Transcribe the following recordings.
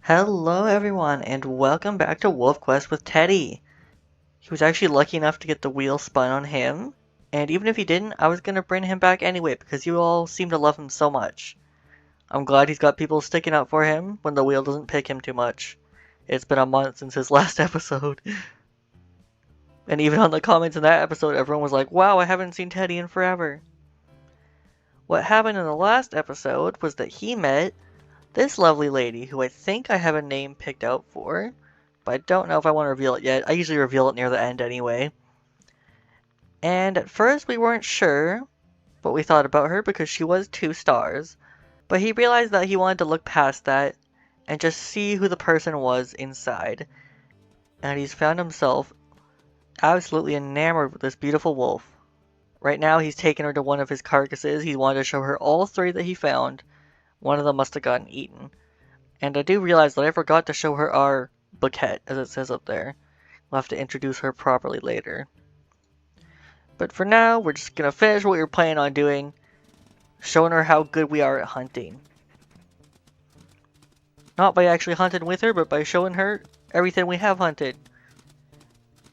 Hello everyone and welcome back to Wolfquest with Teddy. He was actually lucky enough to get the wheel spun on him, and even if he didn't, I was gonna bring him back anyway because you all seem to love him so much. I'm glad he's got people sticking up for him when the wheel doesn't pick him too much. It's been a month since his last episode. And even on the comments in that episode, everyone was like, wow, I haven't seen Teddy in forever. What happened in the last episode was that he met this lovely lady who I think I have a name picked out for, but I don't know if I want to reveal it yet. I usually reveal it near the end anyway. And at first we weren't sure what we thought about her because she was 2 stars, but he realized that he wanted to look past that and just see who the person was inside. And he's found himself absolutely enamored with this beautiful wolf. Right now he's taken her to one of his carcasses. He wanted to show her all 3 that he found. One of them must have gotten eaten. And I do realize that I forgot to show her our bouquet, as it says up there. We'll have to introduce her properly later. But for now, we're just gonna finish what we were planning on doing, showing her how good we are at hunting. Not by actually hunting with her, but by showing her everything we have hunted.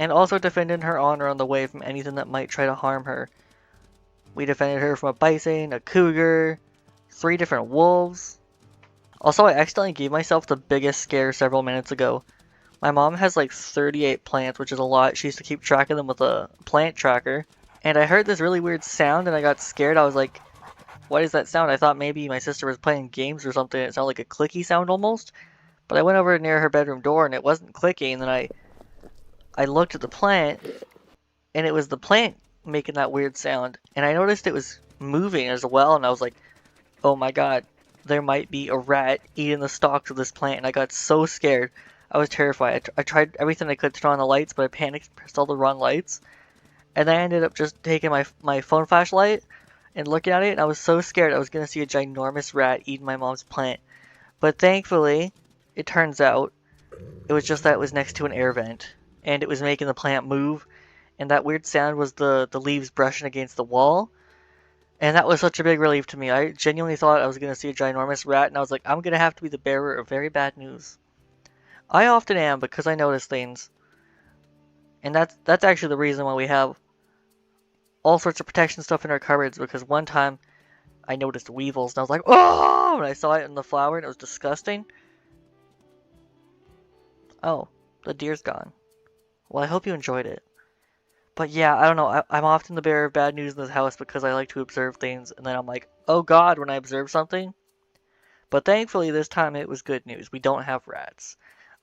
And also defending her honor on the way from anything that might try to harm her. We defended her from a bison, a cougar, 3 different wolves. Also, I accidentally gave myself the biggest scare several minutes ago. My mom has like 38 plants, which is a lot. She used to keep track of them with a plant tracker. And I heard this really weird sound and I got scared. I was like, what is that sound? I thought maybe my sister was playing games or something. It sounded like a clicky sound almost. But I went over near her bedroom door and it wasn't clicking. And then I looked at the plant and it was the plant making that weird sound. And I noticed it was moving as well. And I was like, oh my god, there might be a rat eating the stalks of this plant. And I got so scared. I was terrified. I tried everything I could to turn on the lights, but I panicked, pressed all the wrong lights. And then I ended up just taking my phone flashlight and looking at it, and I was so scared I was going to see a ginormous rat eating my mom's plant. But thankfully, it turns out, it was just that it was next to an air vent, and it was making the plant move, and that weird sound was the leaves brushing against the wall. And that was such a big relief to me. I genuinely thought I was going to see a ginormous rat, and I was like, I'm going to have to be the bearer of very bad news. I often am because I notice things. And that's actually the reason why we have all sorts of protection stuff in our cupboards, because one time I noticed weevils and I was like, oh! And I saw it in the flour and it was disgusting. Oh, the deer's gone. Well, I hope you enjoyed it. But yeah, I don't know. I'm often the bearer of bad news in this house because I like to observe things and then I'm like, oh god, when I observe something. But thankfully this time it was good news. We don't have rats.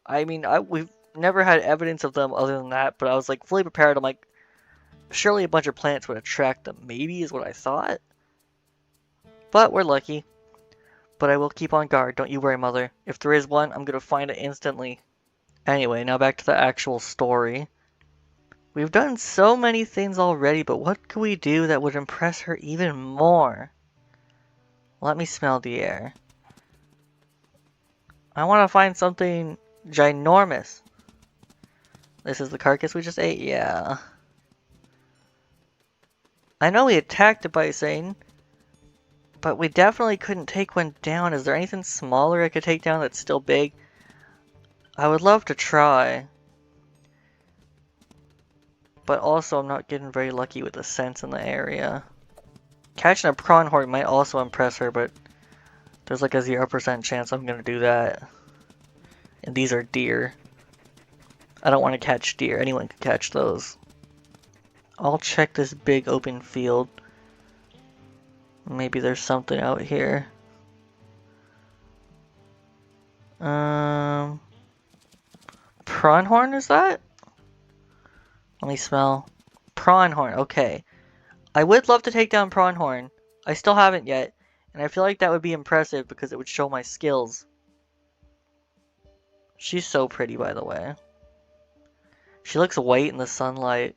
I mean, we've never had evidence of them other than that, but I was like fully prepared. I'm like, surely a bunch of plants would attract them. Maybe is what I thought. But we're lucky. But I will keep on guard. Don't you worry, Mother. If there is one, I'm going to find it instantly. Anyway, now back to the actual story. We've done so many things already, but what could we do that would impress her even more? Let me smell the air. I want to find something ginormous. This is the carcass we just ate? Yeah. I know we attacked a bison, but we definitely couldn't take one down. Is there anything smaller I could take down that's still big? I would love to try. But also I'm not getting very lucky with the scents in the area. Catching a pronghorn might also impress her, but there's like a 0% chance I'm gonna do that. And these are deer. I don't want to catch deer. Anyone can catch those. I'll check this big open field. Maybe there's something out here. Pronghorn is that? Let me smell. Pronghorn, okay. I would love to take down Pronghorn. I still haven't yet. And I feel like that would be impressive because it would show my skills. She's so pretty, by the way. She looks white in the sunlight.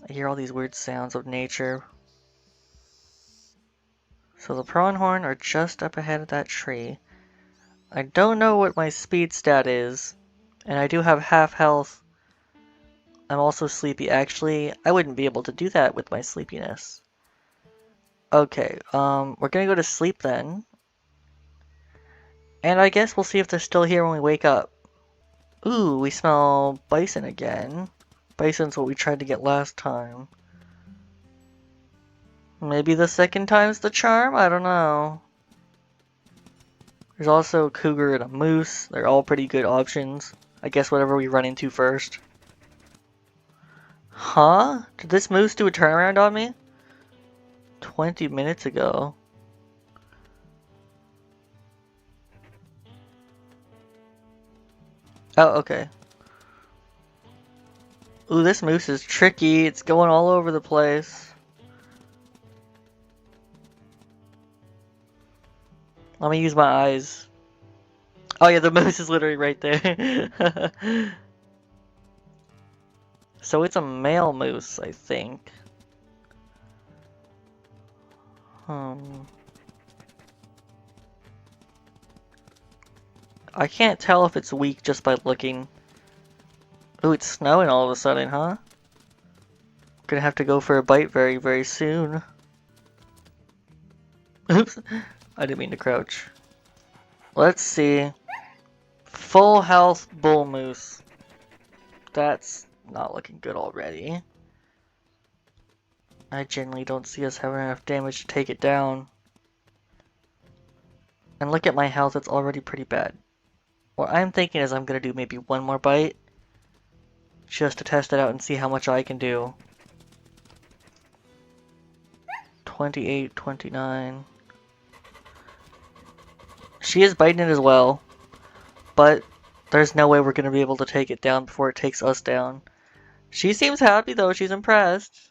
I hear all these weird sounds of nature. So the pronghorn are just up ahead of that tree. I don't know what my speed stat is. And I do have half health. I'm also sleepy. Actually, I wouldn't be able to do that with my sleepiness. Okay, we're gonna go to sleep then. And I guess we'll see if they're still here when we wake up. Ooh, we smell bison again. Bison's what we tried to get last time. Maybe the second time's the charm? I don't know. There's also a cougar and a moose. They're all pretty good options. I guess whatever we run into first. Huh? Did this moose do a turnaround on me? 20 minutes ago. Oh, okay. Ooh, this moose is tricky. It's going all over the place. Let me use my eyes. Oh yeah, the moose is literally right there. So it's a male moose, I think. I can't tell if it's weak just by looking. Ooh, it's snowing all of a sudden, huh? Gonna have to go for a bite very, very soon. Oops, I didn't mean to crouch. Let's see. Full health bull moose. That's not looking good already. I generally don't see us having enough damage to take it down. And look at my health, it's already pretty bad. What I'm thinking is I'm gonna do maybe one more bite. Just to test it out and see how much I can do. 28, 29. She is biting it as well. But there's no way we're gonna be able to take it down before it takes us down. She seems happy though, she's impressed.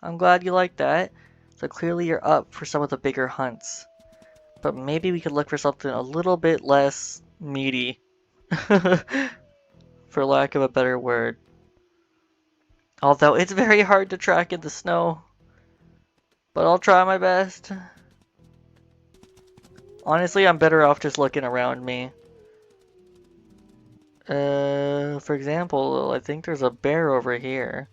I'm glad you like that. So clearly you're up for some of the bigger hunts. But maybe we could look for something a little bit less meaty. For lack of a better word. Although it's very hard to track in the snow. But I'll try my best. Honestly, I'm better off just looking around me. For example, I think there's a bear over here.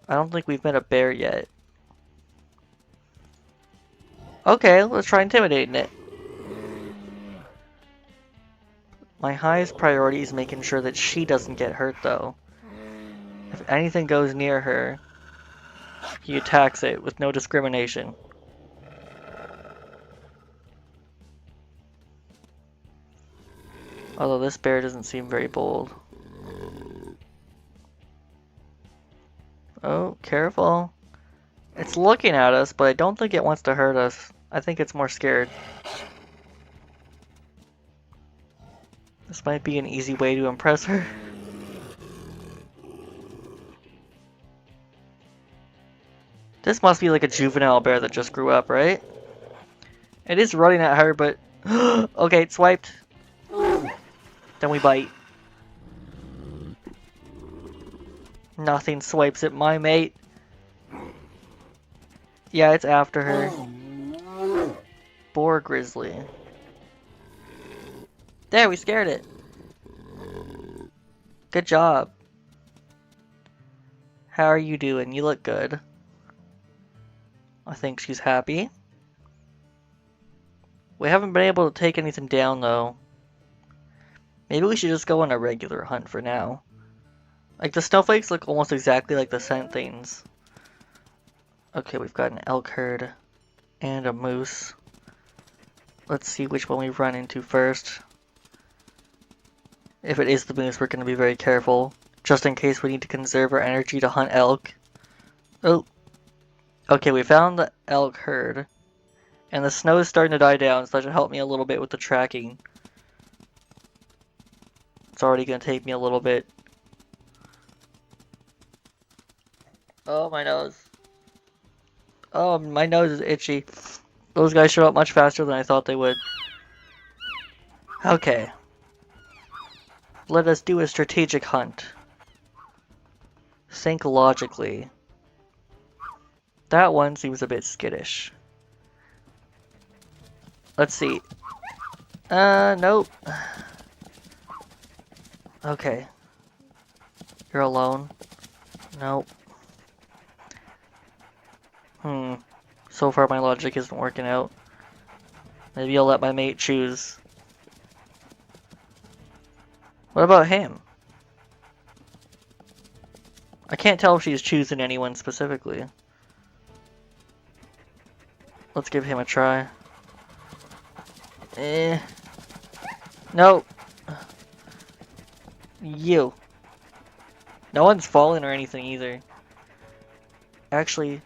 I don't think we've met a bear yet. Okay, let's try intimidating it. My highest priority is making sure that she doesn't get hurt though. If anything goes near her, he attacks it with no discrimination. Although this bear doesn't seem very bold. Oh, careful. It's looking at us, but I don't think it wants to hurt us. I think it's more scared. This might be an easy way to impress her. This must be like a juvenile bear that just grew up, right? It is running at her, but... Okay, it swiped. Then we bite. Nothing swipes at my mate. Yeah, it's after her. Boar grizzly. There, we scared it. Good job. How are you doing? You look good. I think she's happy. We haven't been able to take anything down though. Maybe we should just go on a regular hunt for now. Like the snowflakes look almost exactly like the scent things. Okay, we've got an elk herd and a moose. Let's see which one we run into first. If it is the moose, we're going to be very careful, just in case we need to conserve our energy to hunt elk. Oh. Okay, we found the elk herd. And the snow is starting to die down, so that should help me a little bit with the tracking. It's already going to take me a little bit. Oh, my nose. Oh, my nose is itchy. Those guys show up much faster than I thought they would. Okay. Let us do a strategic hunt. Think logically. That one seems a bit skittish. Let's see. Nope. Okay. You're alone? Nope. So far my logic isn't working out. Maybe I'll let my mate choose. What about him? I can't tell if she's choosing anyone specifically. Let's give him a try. No. You. No one's fallen or anything either. Actually,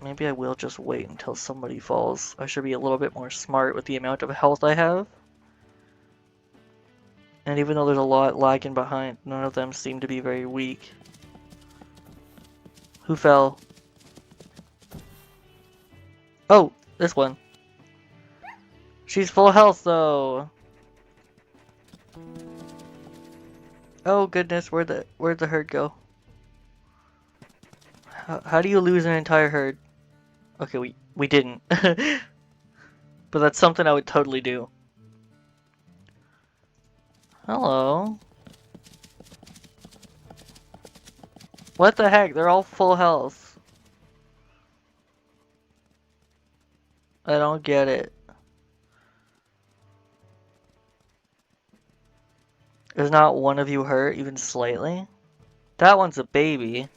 maybe I will just wait until somebody falls. I should be a little bit more smart with the amount of health I have. And even though there's a lot lagging behind, none of them seem to be very weak. Who fell? Oh, this one. She's full health though. Oh goodness, where'd the herd go? How do you lose an entire herd? Okay, we didn't. But that's something I would totally do. Hello. What the heck? They're all full health. I don't get it. Is not one of you hurt, even slightly? That one's a baby.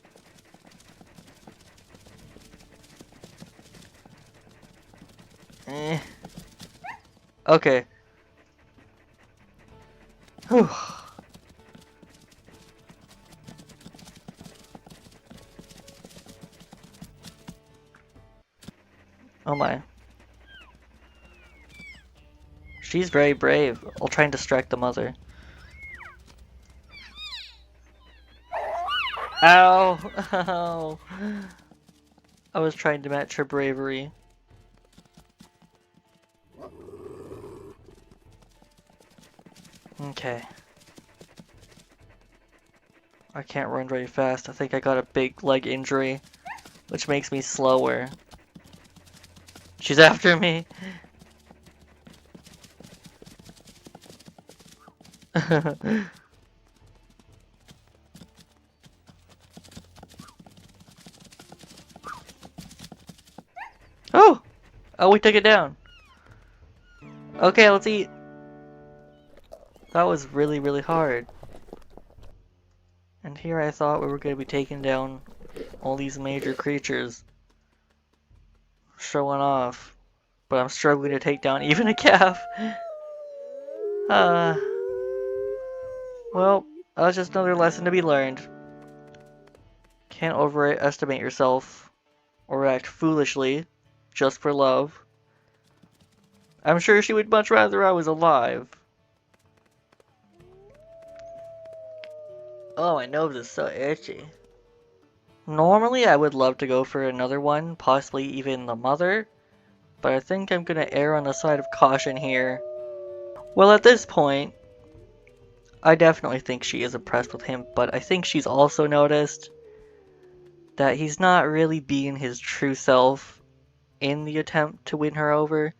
Okay. Whew. Oh my. She's very brave. I'll try and distract the mother. Ow! Ow! I was trying to match her bravery. Okay. I can't run very fast. I think I got a big leg injury, which makes me slower. She's after me! Oh! Oh, we took it down. Okay, let's eat. That was really, really hard. And here I thought we were going to be taking down all these major creatures. Showing off. But I'm struggling to take down even a calf. Well, that was just another lesson to be learned. Can't overestimate yourself or act foolishly just for love. I'm sure she would much rather I was alive. Oh, my nose is so itchy. Normally, I would love to go for another one, possibly even the mother, but I think I'm gonna err on the side of caution here. Well, at this point, I definitely think she is impressed with him, but I think she's also noticed that he's not really being his true self in the attempt to win her over.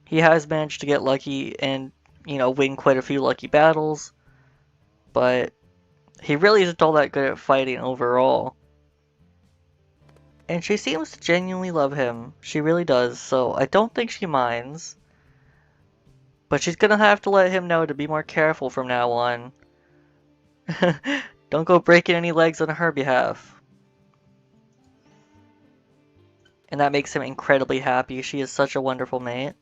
He has managed to get lucky and, win quite a few lucky battles, but he really isn't all that good at fighting overall. And she seems to genuinely love him. She really does, so I don't think she minds. But she's gonna have to let him know to be more careful from now on. Don't go breaking any legs on her behalf. And that makes him incredibly happy. She is such a wonderful mate.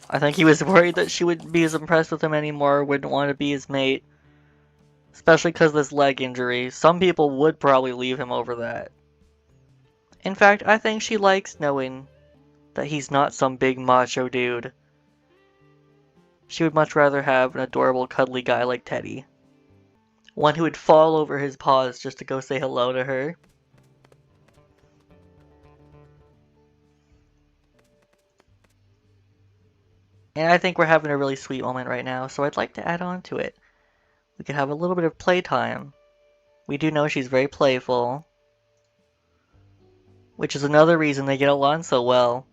I think he was worried that she wouldn't be as impressed with him anymore, wouldn't want to be his mate. Especially because of this leg injury. Some people would probably leave him over that. In fact, I think she likes knowing that he's not some big macho dude. She would much rather have an adorable cuddly guy like Teddy. One who would fall over his paws just to go say hello to her. And I think we're having a really sweet moment right now, so I'd like to add on to it. We could have a little bit of playtime. We do know she's very playful, which is another reason they get along so well.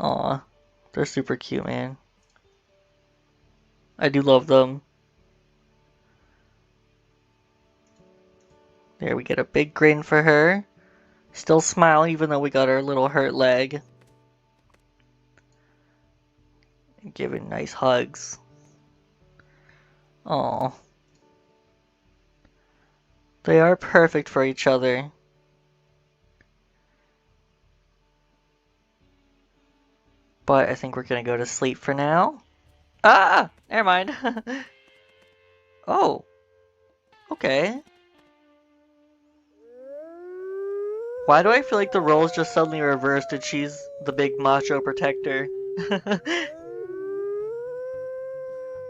Aw, they're super cute, man. I do love them. There, we get a big grin for her. Still smile even though we got our little hurt leg. And giving nice hugs. Aw. They are perfect for each other. But I think we're gonna go to sleep for now. Ah! Never mind. Oh. Okay. Why do I feel like the roles just suddenly reversed and she's the big macho protector?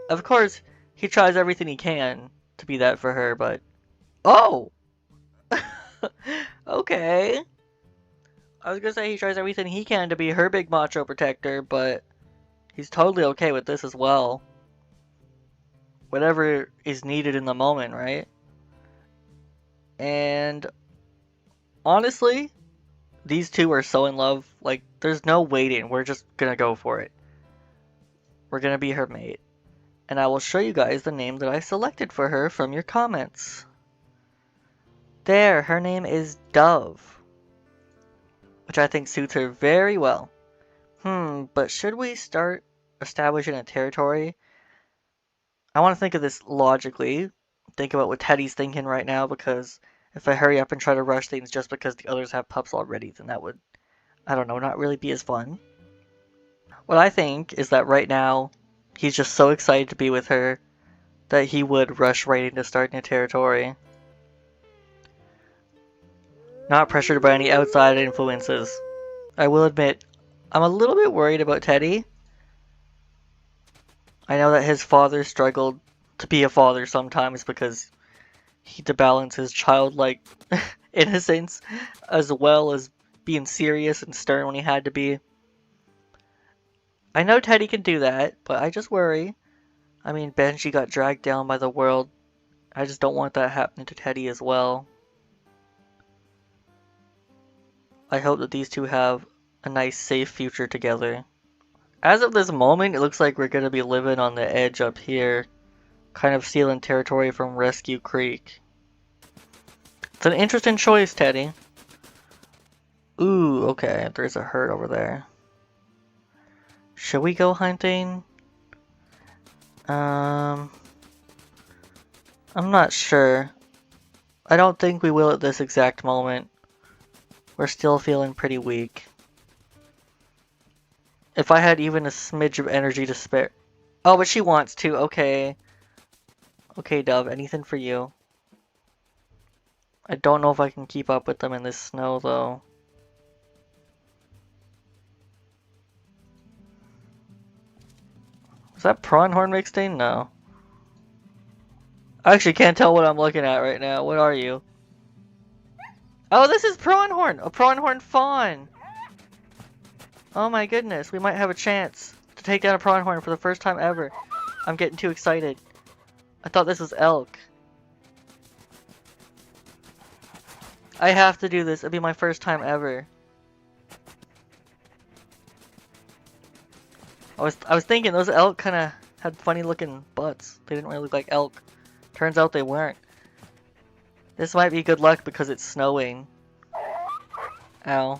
Of course, he tries everything he can to be that for her, but... Oh! Okay. I was gonna say he tries everything he can to be her big macho protector, but he's totally okay with this as well. Whatever is needed in the moment, right? And honestly, these two are so in love. Like, there's no waiting. We're just gonna go for it. We're gonna be her mate. And I will show you guys the name that I selected for her from your comments. There, her name is Dove, which I think suits her very well. But should we start establishing a territory? I want to think of this logically. Think about what Teddy's thinking right now, because if I hurry up and try to rush things just because the others have pups already, then that would, I don't know, not really be as fun. What I think is that right now, he's just so excited to be with her that he would rush right into starting a territory. Not pressured by any outside influences. I will admit, I'm a little bit worried about Teddy. I know that his father struggled to be a father sometimes because he had to balance his childlike innocence as well as being serious and stern when he had to be. I know Teddy can do that, but I just worry. I mean, Benji got dragged down by the world. I just don't want that happening to Teddy as well. I hope that these two have a nice, safe future together. As of this moment, it looks like we're gonna be living on the edge up here, kind of stealing territory from Rescue Creek. It's an interesting choice, Teddy. Ooh, okay, there's a herd over there. Should we go hunting? I'm not sure. I don't think we will at this exact moment. We're still feeling pretty weak. If I had even a smidge of energy to spare. Oh, but she wants to. Okay. Okay, Dove, anything for you. I don't know if I can keep up with them in this snow, though. Is that pronghorn mixed in? No. I actually can't tell what I'm looking at right now. What are you? Oh, this is pronghorn! A pronghorn fawn! Oh my goodness, we might have a chance to take down a pronghorn for the first time ever. I'm getting too excited. I thought this was elk. I have to do this. It'll be my first time ever. I was thinking those elk kind of had funny looking butts. They didn't really look like elk. Turns out they weren't. This might be good luck because it's snowing. Ow.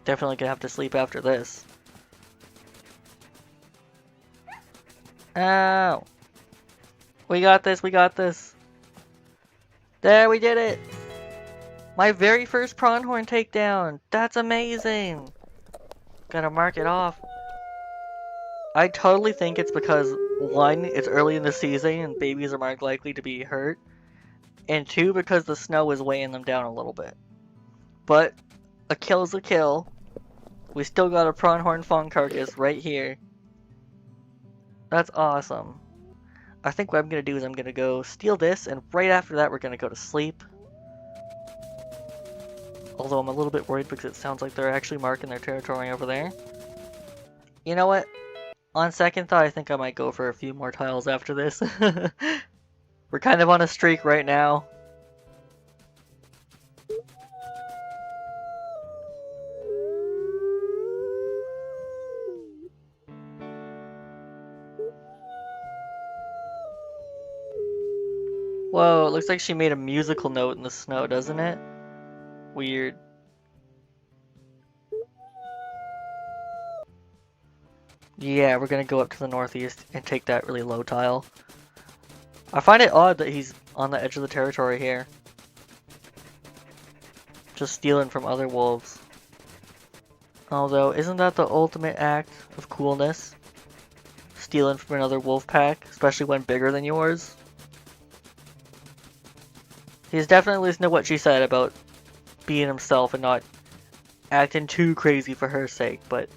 Definitely gonna have to sleep after this. Ow. We got this, we got this. There, we did it! My very first pronghorn takedown! That's amazing! Gotta mark it off. I totally think it's because, one, it's early in the season and babies are more likely to be hurt. And two, because the snow is weighing them down a little bit. But, a kill's a kill. We still got a pronghorn fawn carcass right here. That's awesome. I think what I'm gonna do is I'm gonna go steal this, and right after that we're gonna go to sleep. Although I'm a little bit worried because it sounds like they're actually marking their territory over there. You know what? On second thought, I think I might go for a few more tiles after this. We're kind of on a streak right now. Whoa, it looks like she made a musical note in the snow, doesn't it? Weird. Yeah, we're gonna go up to the northeast and take that really low tile. I find it odd that he's on the edge of the territory here. Just stealing from other wolves. Although, isn't that the ultimate act of coolness? Stealing from another wolf pack, especially when bigger than yours? He's definitely listening to what she said about being himself and not acting too crazy for her sake, but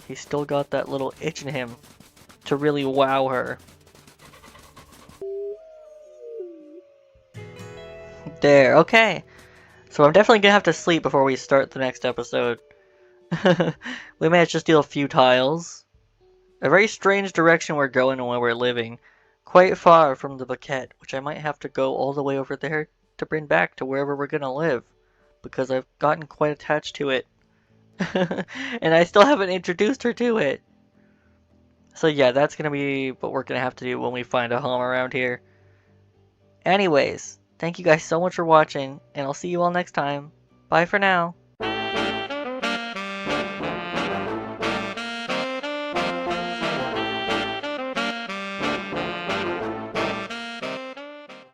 he's still got that little itch in him to really wow her. There, okay. So I'm definitely gonna have to sleep before we start the next episode. We managed to steal a few tiles. A very strange direction we're going and where we're living. Quite far from the Baquette, which I might have to go all the way over there to bring back to wherever we're gonna live. Because I've gotten quite attached to it. And I still haven't introduced her to it. So yeah, that's gonna be what we're gonna have to do when we find a home around here. Anyways, thank you guys so much for watching, and I'll see you all next time. Bye for now.